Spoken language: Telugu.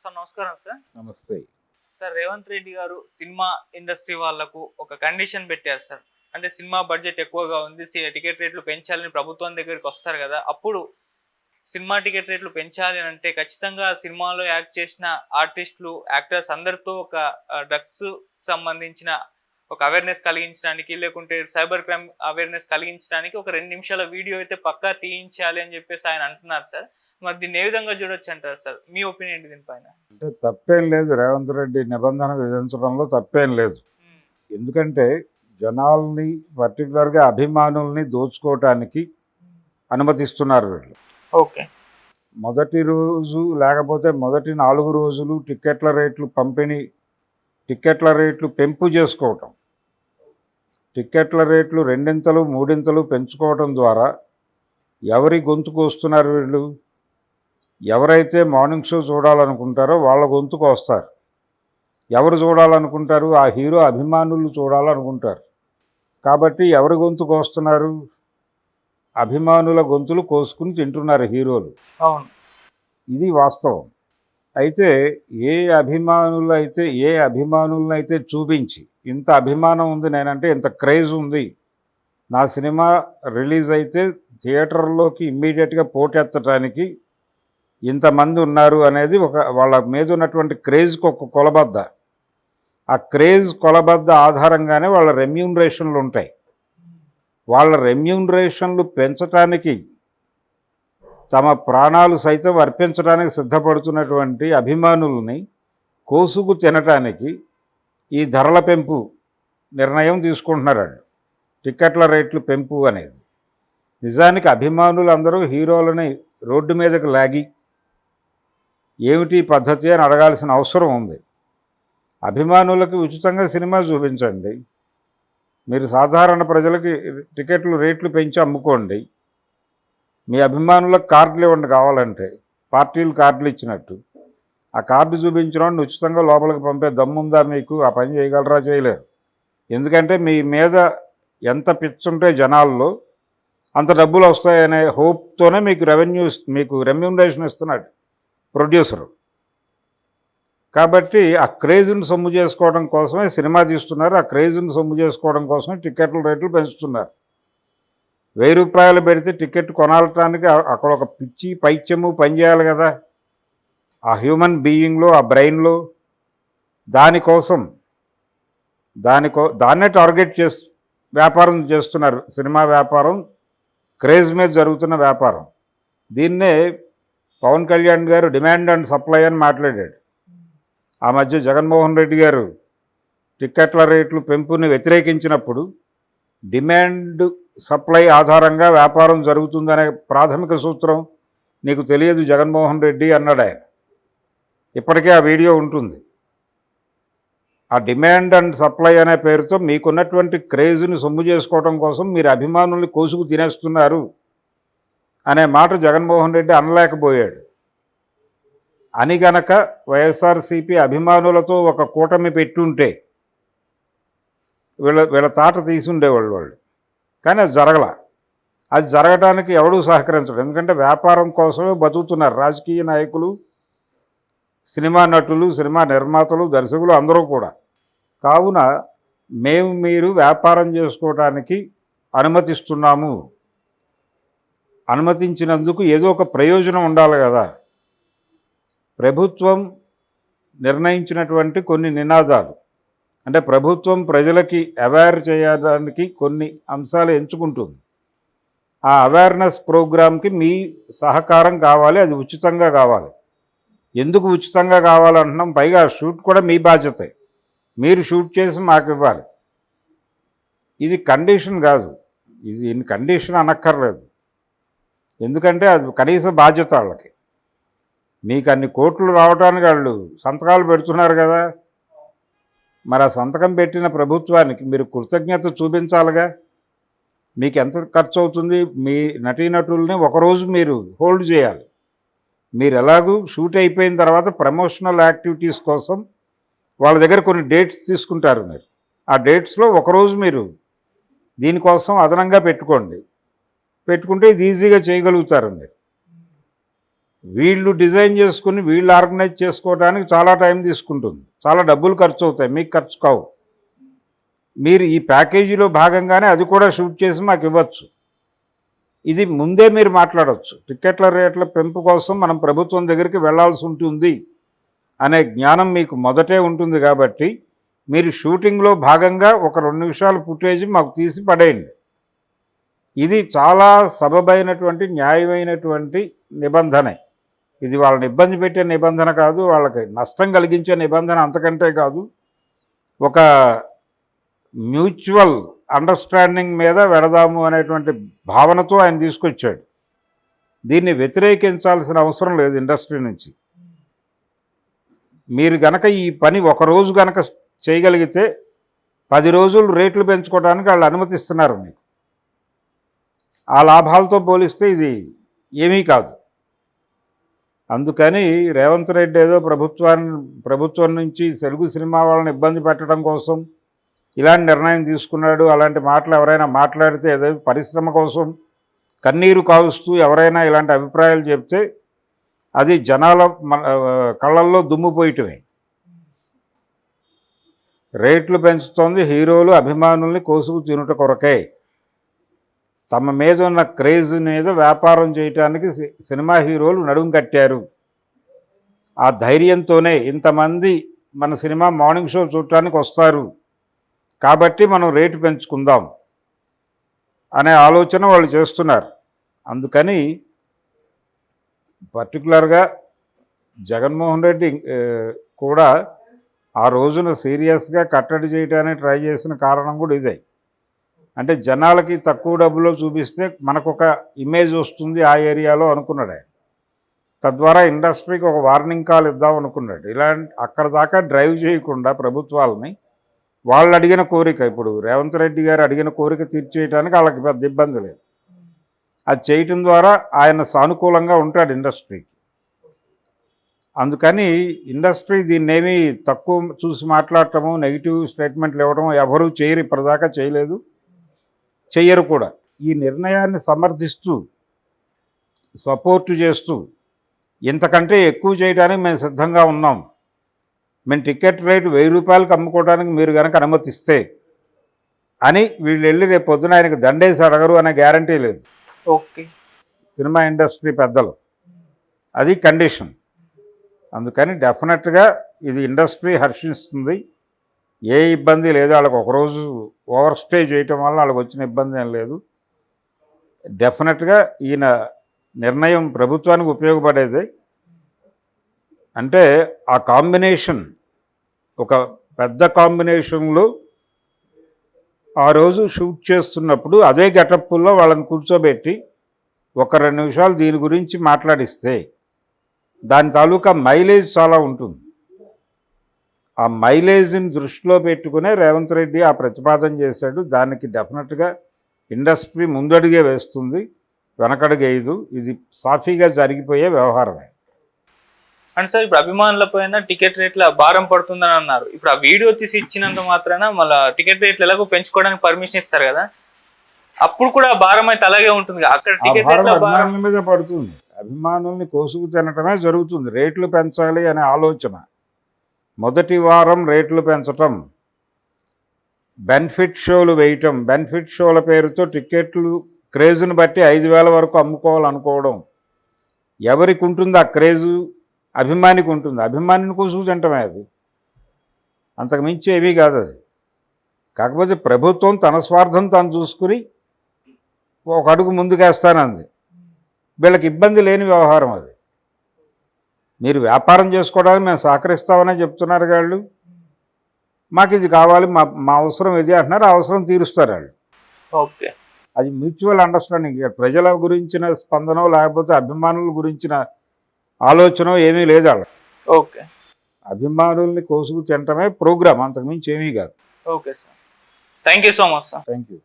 సార్ నమస్కారం సార్. నమస్తే. సార్ రేవంత్ రెడ్డి గారు సినిమా ఇండస్ట్రీ వాళ్ళకు ఒక కండిషన్ పెట్టారు సార్. అంటే సినిమా బడ్జెట్ ఎక్కువగా ఉంది, టికెట్ రేట్లు పెంచాలని ప్రభుత్వం దగ్గరికి వస్తారు కదా, అప్పుడు సినిమా టికెట్ రేట్లు పెంచాలి అంటే ఖచ్చితంగా సినిమాలో యాక్ట్ చేసిన ఆర్టిస్టులు, యాక్టర్స్ అందరితో ఒక డ్రగ్స్ సంబంధించిన ఒక అవేర్నెస్ కలిగించడానికి, లేకుంటే సైబర్ క్రైమ్ అవేర్నెస్ కలిగించడానికి ఒక 2 నిమిషాల వీడియో అయితే పక్కా తీయించాలి అని చెప్పేసి ఆయన అంటున్నారు సార్. మరి దీన్ని ఏ విధంగా చూడొచ్చు అంటారు సార్? మీ ఒపీనియన్ దీనిపైన? అంటే తప్పేం లేదు, రేవంత్ రెడ్డి నిబంధన విధించడంలో తప్పేం లేదు. ఎందుకంటే జనాల్ని, పర్టికులర్గా అభిమానుల్ని దోచుకోవటానికి అనుమతిస్తున్నారు వీళ్ళు. ఓకే. మొదటి రోజు లేకపోతే మొదటి 4 రోజులు టిక్కెట్ల రేట్లు పంపిణీ, టిక్కెట్ల రేట్లు పెంపు చేసుకోవటం, టిక్కెట్ల రేట్లు 2 3 పెంచుకోవటం ద్వారా ఎవరి గొంతుకు వస్తున్నారు వీళ్ళు? ఎవరైతే మార్నింగ్ షో చూడాలనుకుంటారో వాళ్ళ గొంతుకు వస్తారు. ఎవరు చూడాలనుకుంటారు? ఆ హీరో అభిమానులు చూడాలనుకుంటారు. కాబట్టి ఎవరి గొంతుకు వస్తున్నారు? అభిమానుల గొంతులు కోసుకుని తింటున్నారు హీరోలు. అవును, ఇది వాస్తవం. అయితే ఏ అభిమానులనైతే చూపించి ఇంత అభిమానం ఉంది, నేనంటే ఇంత క్రేజ్ ఉంది, నా సినిమా రిలీజ్ అయితే థియేటర్లోకి ఇమ్మీడియట్గా పోటెత్తడానికి ఇంతమంది ఉన్నారు అనేది వాళ్ళ మీద ఉన్నటువంటి క్రేజ్కి ఒక కొలబద్ద. ఆ క్రేజ్ కొలబద్ద ఆధారంగానే వాళ్ళ రెమ్యూనరేషన్లు ఉంటాయి. వాళ్ళ రెమ్యూనరేషన్లు పెంచడానికి, తమ ప్రాణాలు సైతం అర్పించడానికి సిద్ధపడుతున్నటువంటి అభిమానుల్ని కోసుకు తినటానికి ఈ ధరల పెంపు నిర్ణయం తీసుకుంటున్నారు వాళ్ళు, టిక్కెట్ల రేట్లు పెంపు అనేది. నిజానికి అభిమానులు అందరూ హీరోలని రోడ్డు మీదకి లాగి ఏమిటి పద్ధతి అని అడగాల్సిన అవసరం ఉంది. అభిమానులకు ఉచితంగా సినిమా చూపించండి, మీరు సాధారణ ప్రజలకి టికెట్లు రేట్లు పెంచి అమ్ముకోండి, మీ అభిమానులకు కార్డులు ఇవ్వండి, కావాలంటే పార్టీలు కార్డులు ఇచ్చినట్టు. ఆ కార్డు చూపించిన ఉచితంగా లోపలికి పంపే దమ్ముందా మీకు? ఆ పని చేయగలరా? చేయలేరు. ఎందుకంటే మీ మీద ఎంత పిచ్చుంటే జనాల్లో అంత డబ్బులు వస్తాయనే హోప్తోనే మీకు రెమ్యూనరేషన్ ఇస్తున్నాడు ప్రొడ్యూసరు. కాబట్టి ఆ క్రేజ్ని సొమ్ము చేసుకోవడం కోసమే సినిమా తీస్తున్నారు, ఆ క్రేజ్ని సొమ్ము చేసుకోవడం కోసమే టిక్కెట్ల రేట్లు పెంచుతున్నారు. 1000 రూపాయలు పెడితే టికెట్ కొనాలటానికి అక్కడ ఒక పిచ్చి పైత్యము పనిచేయాలి కదా, ఆ హ్యూమన్ బీయింగ్లో, ఆ బ్రెయిన్లో. దాన్నే టార్గెట్ వ్యాపారం చేస్తున్నారు. సినిమా వ్యాపారం, క్రేజ్ మీద జరుగుతున్న వ్యాపారం. దీన్నే పవన్ కళ్యాణ్ గారు డిమాండ్ అండ్ సప్లై అని మాట్లాడాడు. ఆ మధ్య జగన్మోహన్ రెడ్డి గారు టిక్కెట్ల రేట్లు పెంపుని వ్యతిరేకించినప్పుడు డిమాండ్ సప్లై ఆధారంగా వ్యాపారం జరుగుతుందనే ప్రాథమిక సూత్రం నీకు తెలియదు జగన్మోహన్ రెడ్డి అన్నాడు ఆయన. ఇప్పటికే ఆ వీడియో ఉంటుంది. ఆ డిమాండ్ అండ్ సప్లై అనే పేరుతో మీకున్నటువంటి క్రేజ్ని సొమ్ము చేసుకోవడం కోసం మీరు అభిమానుల్ని కోసుకు తినేస్తున్నారు అనే మాట జగన్మోహన్ రెడ్డి అనలేకపోయాడు. అని గనక వైఎస్ఆర్సీపీ అభిమానులతో ఒక కూటమి పెట్టుంటే వీళ్ళ తాట తీసుండేవాళ్ళు వాళ్ళు. కానీ అది అది జరగడానికి ఎవడూ సహకరించడు. ఎందుకంటే వ్యాపారం కోసమే బతుకుతున్నారు రాజకీయ నాయకులు, సినిమా నటులు, సినిమా నిర్మాతలు, దర్శకులు అందరూ కూడా. కావున మీరు వ్యాపారం చేసుకోవడానికి అనుమతిస్తున్నాము, అనుమతించినందుకు ఏదో ఒక ప్రయోజనం ఉండాలి కదా. ప్రభుత్వం నిర్ణయించినటువంటి కొన్ని నినాదాలు, అంటే ప్రభుత్వం ప్రజలకి అవేర్ చేయడానికి కొన్ని అంశాలు ఎంచుకుంటుంది. ఆ అవేర్నెస్ ప్రోగ్రామ్కి మీ సహకారం కావాలి, అది ఉచితంగా కావాలి. ఎందుకు ఉచితంగా కావాలంటున్నాం? పైగా షూట్ కూడా మీ బాధ్యతే, మీరు షూట్ చేసి మాకు ఇవ్వాలి. ఇది కండిషన్ కాదు, ఇది కండిషన్ అనక్కర్లేదు. ఎందుకంటే అది కనీస బాధ్యత వాళ్ళకి. మీకు అన్ని కోట్లు రావడానికి వాళ్ళు సంతకాలు పెడుతున్నారు కదా, మరి ఆ సంతకం పెట్టిన ప్రభుత్వానికి మీరు కృతజ్ఞత చూపించాలిగా. మీకు ఎంత ఖర్చు అవుతుంది? మీ నటీనటుల్ని ఒకరోజు మీరు హోల్డ్ చేయాలి. మీరు ఎలాగూ షూట్ అయిపోయిన తర్వాత ప్రమోషనల్ యాక్టివిటీస్ కోసం వాళ్ళ దగ్గర కొన్ని డేట్స్ తీసుకుంటారు. మీరు ఆ డేట్స్లో ఒకరోజు మీరు దీనికోసం అదనంగా పెట్టుకుంటే ఇది ఈజీగా చేయగలుగుతారు. మీరు వీళ్ళు డిజైన్ చేసుకుని వీళ్ళు ఆర్గనైజ్ చేసుకోవడానికి చాలా టైం తీసుకుంటుంది, చాలా డబ్బులు ఖర్చు అవుతాయి, మీకు ఖర్చు కావు. మీరు ఈ ప్యాకేజీలో భాగంగానే అది కూడా షూట్ చేసి మాకు ఇవ్వచ్చు. ఇది ముందే మీరు మాట్లాడవచ్చు. టికెట్ల రేట్ల పెంపు కోసం మనం ప్రభుత్వం దగ్గరికి వెళ్లాల్సి ఉంటుంది అనే జ్ఞానం మీకు మొదటే ఉంటుంది. కాబట్టి మీరు షూటింగ్లో భాగంగా ఒక 2 నిమిషాల ఫుటేజ్ మాకు తీసి పడేయండి. ఇది చాలా సబబైనటువంటి న్యాయమైనటువంటి నిబంధనే. ఇది వాళ్ళని ఇబ్బంది పెట్టే నిబంధన కాదు, వాళ్ళకి నష్టం కలిగించే నిబంధన అంతకంటే కాదు. ఒక మ్యూచువల్ అండర్స్టాండింగ్ మీద వెడదాము అనేటువంటి భావనతో ఆయన తీసుకొచ్చాడు. దీన్ని వ్యతిరేకించాల్సిన అవసరం లేదు ఇండస్ట్రీ నుంచి. మీరు గనక ఈ పని ఒకరోజు గనక చేయగలిగితే 10 రోజులు రేట్లు పెంచుకోవడానికి వాళ్ళు అనుమతిస్తున్నారు మీకు. ఆ లాభాలతో పోలిస్తే ఇది ఏమీ కాదు. అందుకని రేవంత్ రెడ్డి ఏదో ప్రభుత్వం నుంచి తెలుగు సినిమా వాళ్ళని ఇబ్బంది పెట్టడం కోసం ఇలాంటి నిర్ణయం తీసుకున్నాడు, అలాంటి మాటలు ఎవరైనా మాట్లాడితే ఏదో పరిశ్రమ కోసం కన్నీరు కావుస్తూ ఎవరైనా ఇలాంటి అభిప్రాయాలు చెప్తే అది జనాల కళ్ళల్లో దుమ్ము పోయటమే. రేట్లు పెంచుతోంది హీరోలు అభిమానుల్ని కోసుకు తినుట కొరకే. తమ మీద ఉన్న క్రేజ్ మీద వ్యాపారం చేయటానికి సినిమా హీరోలు నడుం కట్టారు. ఆ ధైర్యంతోనే ఇంతమంది మన సినిమా మార్నింగ్ షో చూడటానికి వస్తారు, కాబట్టి మనం రేటు పెంచుకుందాం అనే ఆలోచన వాళ్ళు చేస్తున్నారు. అందుకని పర్టికులర్గా జగన్మోహన్ రెడ్డి కూడా ఆ రోజున సీరియస్గా కట్టడి చేయడానికి ట్రై చేసిన కారణం కూడా ఇదే. అంటే జనాలకి తక్కువ డబ్బులో చూపిస్తే మనకొక ఇమేజ్ వస్తుంది ఆ ఏరియాలో అనుకున్నాడు ఆయన. తద్వారా ఇండస్ట్రీకి ఒక వార్నింగ్ కాల్ ఇద్దాం అనుకున్నాడు. ఇలాంటి అక్కడ దాకా డ్రైవ్ చేయకుండా ప్రభుత్వాలని వాళ్ళు అడిగిన కోరిక, ఇప్పుడు రేవంత్ రెడ్డి గారు అడిగిన కోరిక తీర్చేయడానికి వాళ్ళకి పెద్ద ఇబ్బంది లేదు. అది చేయటం ద్వారా ఆయన సానుకూలంగా ఉంటాడు ఇండస్ట్రీకి. అందుకని ఇండస్ట్రీ దీన్నేమీ తక్కువ చూసి మాట్లాడటము, నెగిటివ్ స్టేట్మెంట్లు ఇవ్వడం ఎవరూ చేయరు, ఇప్పటిదాకా చేయలేదు, చెయ్యరు కూడా. ఈ నిర్ణయాన్ని సమర్థిస్తూ సపోర్టు చేస్తూ ఇంతకంటే ఎక్కువ చేయడానికి మేము సిద్ధంగా ఉన్నాం, మేము టికెట్ రేటు 1000 రూపాయలకు అమ్ముకోవడానికి మీరు కనుక అనుమతిస్తే అని వీళ్ళు వెళ్ళి రేపు పొద్దున ఆయనకు దండేసి అడగరు అనే గ్యారంటీ లేదు. ఓకే, సినిమా ఇండస్ట్రీ పెద్దలు అది కండిషన్. అందుకని డెఫినెట్గా ఇది ఇండస్ట్రీ హర్షిస్తుంది, ఏ ఇబ్బంది లేదు. వాళ్ళకి ఒకరోజు ఓవర్ స్టే చేయటం వల్ల వాళ్ళకి వచ్చిన ఇబ్బంది ఏం లేదు. డెఫినెట్గా ఈయన నిర్ణయం ప్రభుత్వానికి ఉపయోగపడేది. అంటే ఆ కాంబినేషన్ ఒక పెద్ద కాంబినేషన్లో ఆ రోజు షూట్ చేస్తున్నప్పుడు అదే గెటప్పుల్లో వాళ్ళని కూర్చోబెట్టి ఒక 2 నిమిషాలు దీని గురించి మాట్లాడిస్తే దాని తాలూకా మైలేజ్ చాలా ఉంటుంది. ఆ మైలేజ్ని దృష్టిలో పెట్టుకునే రేవంత్ రెడ్డి ఆ ప్రతిపాదన చేశాడు. దానికి డెఫినెట్గా ఇండస్ట్రీ ముందడుగే వేస్తుంది, వెనకడుగేయదు. ఇది సాఫీగా జరిగిపోయే వ్యవహారమే. అండ్ సార్, ఇప్పుడు అభిమానుల పైన టికెట్ రేట్ల భారం పడుతుందని అన్నారు. ఇప్పుడు ఆ వీడియో తీసి ఇచ్చినంత మాత్రాన మళ్ళీ టికెట్ రేట్లు ఎలాగో పెంచుకోవడానికి పర్మిషన్ ఇస్తారు కదా, అప్పుడు కూడా భారం అయితే అలాగే ఉంటుంది. అక్కడ టికెట్ రేట్ల భారం అభిమానుల మీద పడుతుంది, అభిమానుల్ని కోసుకు తినటమే జరుగుతుంది. రేట్లు పెంచాలి అనే ఆలోచన మొదటి వారం రేట్లు పెంచటం, బెనిఫిట్ షోలు వేయటం, బెనిఫిట్ షోల పేరుతో టికెట్లు క్రేజ్ని బట్టి 5000 వరకు అమ్ముకోవాలనుకోవడం. ఎవరికి ఉంటుంది ఆ క్రేజు? అభిమానికి ఉంటుంది. అభిమానిని కోసుకు తింటమే అది, అంతకుమించి ఏమీ కాదు అది. కాకపోతే ప్రభుత్వం తన స్వార్థం తాను చూసుకుని ఒక అడుగు ముందుకేస్తానంది. వీళ్ళకి ఇబ్బంది లేని వ్యవహారం అది. మీరు వ్యాపారం చేసుకోవడానికి మేము సహకరిస్తామనే చెప్తున్నారు వాళ్ళు. మాకు ఇది కావాలి, మా అవసరం ఇది అంటున్నారు, ఆ అవసరం తీరుస్తారు వాళ్ళు. ఓకే, అది మ్యూచువల్ అండర్స్టాండింగ్. ప్రజల గురించిన స్పందనో లేకపోతే అభిమానుల గురించిన ఆలోచన ఏమీ లేదు వాళ్ళకి. ఓకే, అభిమానుల్ని కోసుకు తినటమే ప్రోగ్రామ్, అంతకుమించి ఏమీ కాదు. Okay sir, thank you so much sir. Thank you.